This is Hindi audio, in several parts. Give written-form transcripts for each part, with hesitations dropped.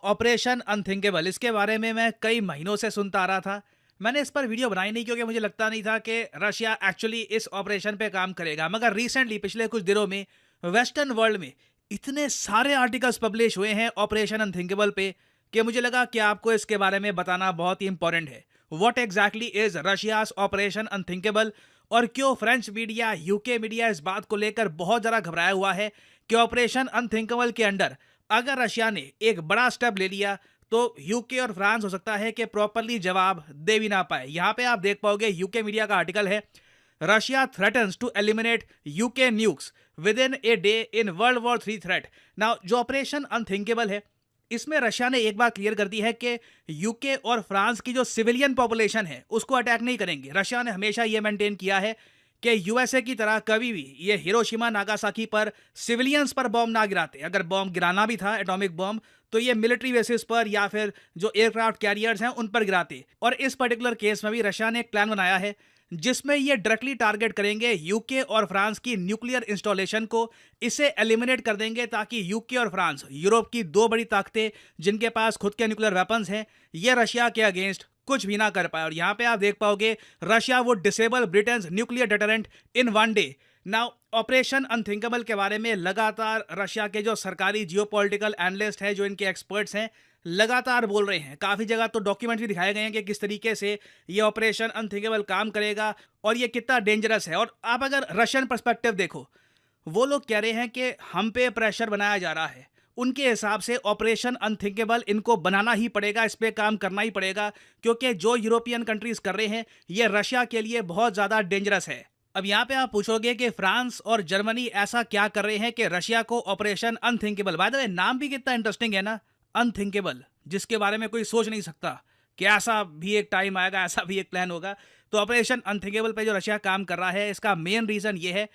ऑपरेशन अनथिंकेबल, इसके बारे में मैं कई महीनों से सुनता आ रहा था। मैंने इस पर वीडियो बनाई नहीं क्योंकि मुझे लगता नहीं था कि रशिया एक्चुअली इस ऑपरेशन पे काम करेगा। मगर रिसेंटली पिछले कुछ दिनों में वेस्टर्न वर्ल्ड में इतने सारे आर्टिकल्स पब्लिश हुए हैं ऑपरेशन अनथिंकेबल पे कि मुझे लगा कि आपको इसके बारे में बताना बहुत ही इंपॉर्टेंट है। What exactly is Russia's operation unthinkable, और क्यों फ्रेंच मीडिया, यूके मीडिया इस बात को लेकर बहुत ज़्यादा घबराया हुआ है कि ऑपरेशन अनथिंकेबल के अंडर अगर रशिया ने एक बड़ा स्टेप ले लिया तो यूके और फ्रांस हो सकता है कि प्रॉपरली जवाब दे भी ना पाए। यहां पे आप देख पाओगे यूके मीडिया का आर्टिकल है, Russia threatens to eliminate UK nukes within a day in world war 3 threat. Now जो ऑपरेशन अनथिंकेबल है, इसमें रशिया ने एक बात क्लियर कर दी है कि यूके और फ्रांस की जो सिविलियन पॉपुलेशन है उसको अटैक नहीं करेंगे। रशिया ने हमेशा ये मेंटेन किया है कि यूएसए की तरह कभी भी ये हिरोशिमा नागासाकी पर सिविलियंस पर बॉम्ब ना गिराते। अगर बॉम्ब गिराना भी था, एटॉमिक बॉम्ब, तो ये मिलिट्री बेसिस पर या फिर जो एयरक्राफ्ट कैरियर्स हैं उन पर गिराते। और इस पर्टिकुलर केस में भी रशिया ने एक प्लान बनाया है जिसमें ये डायरेक्टली टारगेट करेंगे यूके और फ्रांस की न्यूक्लियर इंस्टॉलेशन को। इसे एलिमिनेट कर देंगे ताकि यूके और फ्रांस, यूरोप की दो बड़ी ताकतें जिनके पास खुद के न्यूक्लियर वेपन्स हैं, ये रशिया के अगेंस्ट कुछ भी ना कर पाए। और यहां पे आप देख पाओगे रशिया वो disable Britain nuclear deterrent in one day. Now operation unthinkable के बारे में लगातार रशिया के जो सरकारी जियोपॉलिटिकल एनालिस्ट हैं, जो इनके एक्सपर्ट्स हैं, लगातार बोल रहे हैं। काफ़ी जगह तो डॉक्यूमेंट भी दिखाए गए हैं कि किस तरीके से ये ऑपरेशन अनथिंकेबल काम करेगा और ये कितना डेंजरस है। और आप अगर रशियन पर्सपेक्टिव देखो, वो लोग कह रहे हैं कि हम पे प्रेशर बनाया जा रहा है। उनके हिसाब से ऑपरेशन अनथिंकेबल इनको बनाना ही पड़ेगा, इस पे काम करना ही पड़ेगा, क्योंकि जो यूरोपियन कंट्रीज कर रहे हैं ये रशिया के लिए बहुत ज़्यादा डेंजरस है। अब यहाँ पे आप पूछोगे कि फ्रांस और जर्मनी ऐसा क्या कर रहे हैं कि रशिया को operation unthinkable, by the way नाम भी कितना इंटरेस्टिंग है ना, अनथिंकेबल, जिसके बारे में कोई सोच नहीं सकता कि ऐसा भी एक टाइम आएगा, ऐसा भी एक प्लान होगा। तो ऑपरेशन अनथिंकेबल पे जो रशिया काम कर रहा है, इसका मेन रीज़न ये है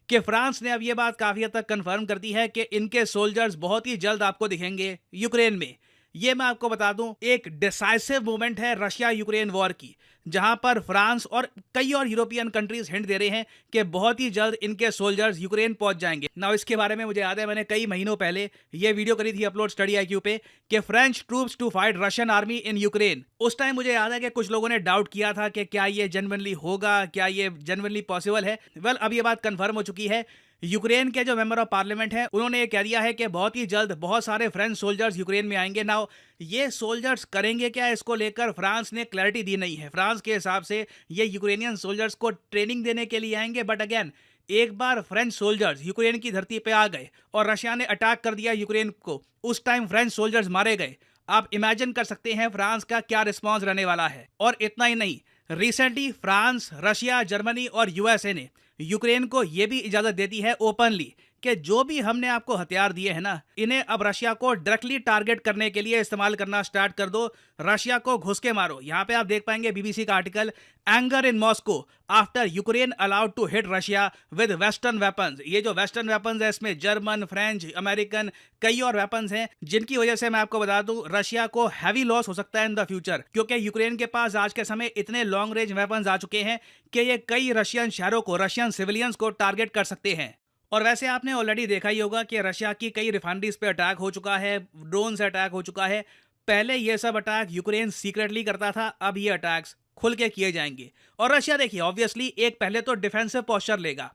कि फ्रांस ने अब ये बात काफ़ी हद तक कंफर्म कर दी है कि इनके सोल्जर्स बहुत ही जल्द आपको दिखेंगे यूक्रेन में। ये मैं आपको बता दूं, एक डिसाइसिव मूवमेंट है रशिया यूक्रेन वॉर की, जहां पर फ्रांस और कई और यूरोपियन कंट्रीज हिंट दे रहे हैं कि बहुत ही जल्द इनके सोल्जर्स यूक्रेन पहुंच जाएंगे। नाउ इसके बारे में मुझे याद है मैंने कई महीनों पहले ये वीडियो करी थी अपलोड स्टडी आईक्यू पे कि French troops to fight Russian army in Ukraine. उस टाइम मुझे याद है कि कुछ लोगों ने डाउट किया था कि क्या ये जेन्युइनली होगा, क्या ये जेन्युइनली पॉसिबल है। वेल, अब ये बात कंफर्म हो चुकी है। यूक्रेन के जो मेंबर ऑफ पार्लियामेंट हैं उन्होंने ये कह दिया है कि बहुत ही जल्द बहुत सारे फ्रेंच सोल्जर्स यूक्रेन में आएंगे। नाउ ये सोल्जर्स करेंगे क्या, इसको लेकर फ्रांस ने क्लैरिटी दी नहीं है। फ्रांस के हिसाब से ये यूक्रेनियन सोल्जर्स को ट्रेनिंग देने के लिए आएंगे, बट अगेन एक बार फ्रेंच सोल्जर्स यूक्रेन की धरती पे आ गए और रशिया ने अटैक कर दिया यूक्रेन को, उस टाइम फ्रेंच सोल्जर्स मारे गए। आप इमेजिन कर सकते हैं फ्रांस का क्या रिस्पॉन्स रहने वाला है। और इतना ही नहीं, रिसेंटली फ्रांस, रशिया, जर्मनी और यूएसए ने यूक्रेन को यह भी इजाजत दे दी है ओपनली कि जो भी हमने आपको हथियार दिए हैं ना, इन्हें अब रशिया को डायरेक्टली टारगेट करने के लिए इस्तेमाल करना स्टार्ट कर दो, रशिया को घुस के मारो। यहां पे आप देख पाएंगे बीबीसी का article, anger in Moscow after Ukraine allowed to hit Russia with western weapons. ये जो वेस्टर्न वेपन्स है इसमें जर्मन, फ्रेंच, अमेरिकन, कई और वेपन्स हैं जिनकी वजह से मैं आपको बता दूं रशिया को हैवी लॉस हो सकता है इन द फ्यूचर, क्योंकि यूक्रेन के पास आज के समय इतने लॉन्ग रेंज वेपन्स आ चुके हैं कि ये कई रशियन शहरों को, रशियन सिविलियंस को टारगेट कर सकते हैं। और वैसे आपने ऑलरेडी देखा ही होगा कि रशिया की कई रिफाइनरीज पे अटैक हो चुका है, ड्रोन से अटैक हो चुका है। पहले ये सब अटैक यूक्रेन सीक्रेटली करता था, अब ये अटैक्स खुल के किए जाएंगे। और रशिया देखिए ऑब्वियसली एक पहले तो डिफेंसिव पोस्चर लेगा।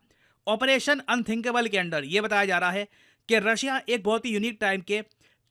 ऑपरेशन अनथिंकेबल के अंडर ये बताया जा रहा है कि रशिया एक बहुत ही यूनिक टाइम के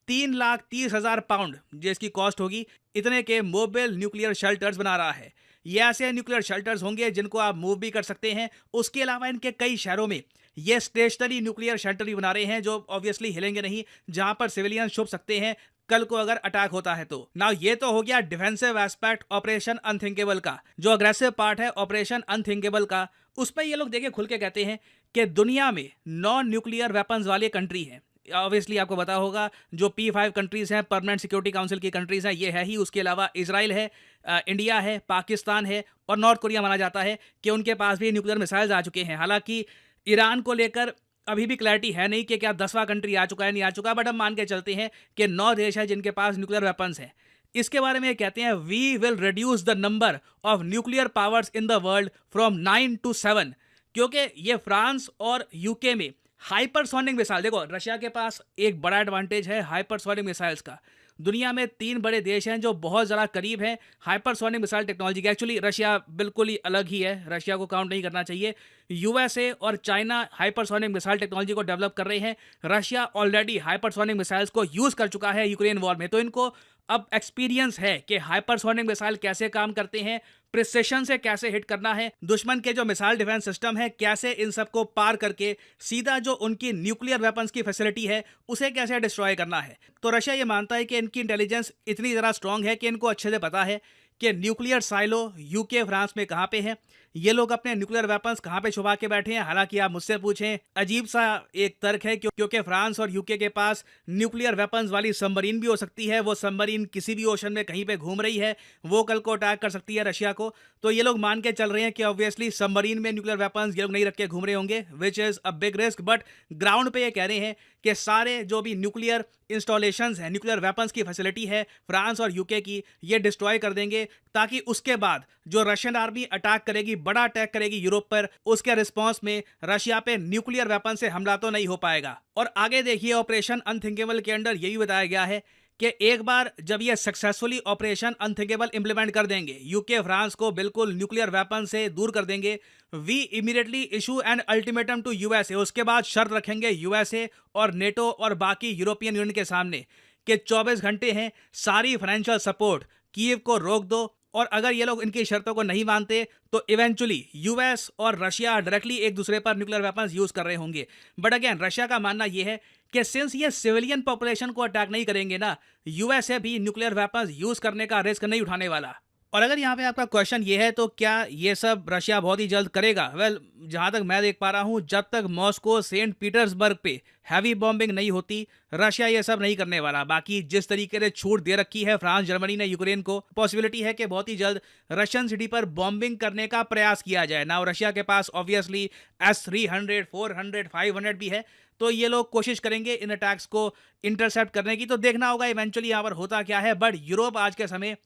3,30,000 पाउंड, जिसकी कॉस्ट होगी, इतने के मोबाइल न्यूक्लियर शेल्टर्स बना रहा है। ये ऐसे न्यूक्लियर शेल्टर्स होंगे जिनको आप मूव भी कर सकते हैं। उसके अलावा इनके कई शहरों में ये स्टेशनरी न्यूक्लियर शेल्टर भी बना रहे हैं जो ऑब्वियसली हिलेंगे नहीं, जहां पर सिविलियन छुप सकते हैं कल को अगर अटैक होता है तो। नाउ ये तो हो गया डिफेंसिव एस्पेक्ट ऑपरेशन अनथिंकेबल का। जो अग्रेसिव पार्ट है ऑपरेशन अनथिंकेबल का, उस पर ये लोग देखिए खुल के कहते हैं कि दुनिया में नॉन न्यूक्लियर वेपन्स वाली कंट्री है। ऑब्वियसली आपको पता होगा जो P5 कंट्रीज हैं, परमानेंट सिक्योरिटी काउंसिल की कंट्रीज हैं, ये है ही। उसके अलावा इजराइल है, इंडिया है, पाकिस्तान है और नॉर्थ कोरिया माना जाता है कि उनके पास भी न्यूक्लियर मिसाइल्स आ चुके हैं। हालांकि ईरान को लेकर अभी भी क्लैरिटी है नहीं कि क्या 10वां कंट्री आ चुका है, नहीं आ चुका, बट हम मान के चलते हैं कि 9 देश है जिनके पास न्यूक्लियर वेपन्स हैं। इसके बारे में कहते हैं we will reduce the number of nuclear powers in the world from 9 to 7, क्योंकि ये फ्रांस और यूके में हाइपरसोनिक मिसाइल, देखो रशिया के पास एक बड़ा एडवांटेज है हाइपरसोनिक मिसाइल्स का। दुनिया में 3 बड़े देश हैं जो बहुत ज़्यादा करीब हैं हाइपरसोनिक मिसाइल टेक्नोलॉजी के। एक्चुअली रशिया बिल्कुल ही अलग ही है, रशिया को काउंट नहीं करना चाहिए। यूएसए और चाइना हाइपरसोनिक मिसाइल टेक्नोलॉजी को डेवलप कर रहे हैं। रशिया ऑलरेडी हाइपरसोनिक मिसाइल्स को यूज़ कर चुका है यूक्रेन वॉर में, तो इनको अब एक्सपीरियंस है कि हाइपरसोनिक मिसाइल कैसे काम करते हैं, प्रिसिशन से कैसे हिट करना है, दुश्मन के जो मिसाइल डिफेंस सिस्टम है कैसे इन सबको पार करके सीधा जो उनकी न्यूक्लियर वेपन्स की फैसिलिटी है उसे कैसे डिस्ट्रॉय करना है। तो रशिया ये मानता है कि इनकी इंटेलिजेंस इतनी ज़्यादा स्ट्रांग है कि इनको अच्छे से पता है कि न्यूक्लियर साइलो यूके फ्रांस में कहाँ पे है, ये लोग अपने न्यूक्लियर वेपन्स कहाँ पे छुपा के बैठे हैं। हालांकि आप मुझसे पूछें, अजीब सा एक तर्क है क्योंकि फ्रांस और यूके के पास न्यूक्लियर वेपन्स वाली सबमरीन भी हो सकती है। वो सबमरीन किसी भी ओशन में कहीं पे घूम रही है, वो कल को अटैक कर सकती है रशिया को। तो ये लोग मान के चल रहे हैं कि ऑब्वियसली सबमरीन में न्यूक्लियर वेपन्स ये लोग नहीं रख के घूम रहे होंगे, which is a big risk. But ground पे ये कह रहे हैं कि सारे जो भी न्यूक्लियर इंस्टॉलेशंस हैं, न्यूक्लियर वेपन्स की फैसिलिटी है फ्रांस और यूके की, ये डिस्ट्रॉय कर देंगे ताकि उसके बाद जो रशियन आर्मी अटैक करेगी, बड़ा अटैक करेगी यूरोप पर, उसके रिस्पांस में रशिया पे न्यूक्लियर वेपन से हमला तो नहीं हो पाएगा। और आगे देखिए, ऑपरेशन अनथिंकेबल के अंदर यही बताया गया है कि एक बार जब ये सक्सेसफुली ऑपरेशन अनथिंकेबल इंप्लीमेंट कर देंगे, यूके फ्रांस को बिल्कुल न्यूक्लियर वेपन से दूर कर देंगे, we immediately issue an ultimatum to USA. उसके बाद शर्त रखेंगे यूएसए और नेटो और बाकी यूरोपियन यूनियन के सामने कि 24 घंटे हैं, सारी फाइनेंशियल सपोर्ट कीव को रोक दो। और अगर ये लोग इनकी शर्तों को नहीं मानते तो इवेंचुअली यूएस और रशिया डायरेक्टली एक दूसरे पर न्यूक्लियर वेपन्स यूज कर रहे होंगे। बट अगेन रशिया का मानना यह है कि सिंस ये सिविलियन पॉपुलेशन को अटैक नहीं करेंगे ना, यूएसए भी न्यूक्लियर वेपन्स यूज करने का रिस्क नहीं उठाने वाला। और अगर यहाँ पे आपका क्वेश्चन ये है तो क्या ये सब रशिया बहुत ही जल्द करेगा? वेल, जहाँ तक मैं देख पा रहा हूँ, जब तक मॉस्को सेंट पीटर्सबर्ग पे हैवी बॉम्बिंग नहीं होती, रशिया ये सब नहीं करने वाला। बाकी जिस तरीके से छूट दे रखी है फ्रांस जर्मनी ने यूक्रेन को, पॉसिबिलिटी है कि बहुत ही जल्द रशियन सिटी पर बॉम्बिंग करने का प्रयास किया जाए ना। रशिया के पास ऑब्वियसली S-300, 400, 500 भी है, तो ये लोग कोशिश करेंगे इन अटैक्स को इंटरसेप्ट करने की। तो देखना होगा इवेंचुअली यहाँ पर होता क्या है। बट यूरोप आज के समय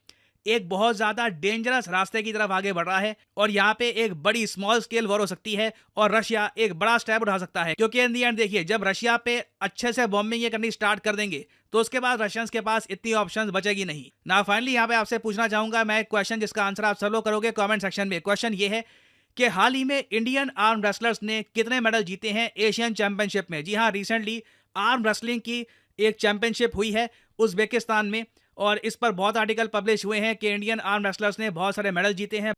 एक बहुत ज्यादा डेंजरस रास्ते की तरफ आगे बढ़ रहा है और यहाँ पे एक बड़ी स्मॉल स्केल वॉर हो सकती है और रशिया एक बड़ा स्टेप उठा सकता है। क्योंकि इन दी एंड देखिए, जब रशिया पे अच्छे से बॉम्बिंग ये करनी स्टार्ट कर देंगे तो उसके बाद रशियंस के पास इतनी ऑप्शंस बचेगी नहीं ना। फाइनली यहाँ पे आपसे पूछना चाहूंगा मैं एक क्वेश्चन, जिसका आंसर आप सब लोग करोगे कमेंट सेक्शन में। क्वेश्चन ये है कि हाल ही में इंडियन आर्म रेसलर्स ने कितने मेडल जीते हैं एशियन चैंपियनशिप में? जी हाँ, रिसेंटली आर्म रेसलिंग की एक चैंपियनशिप हुई है उज्बेकिस्तान में और इस पर बहुत आर्टिकल पब्लिश हुए हैं कि इंडियन आर्म रेसलर्स ने बहुत सारे मेडल जीते हैं।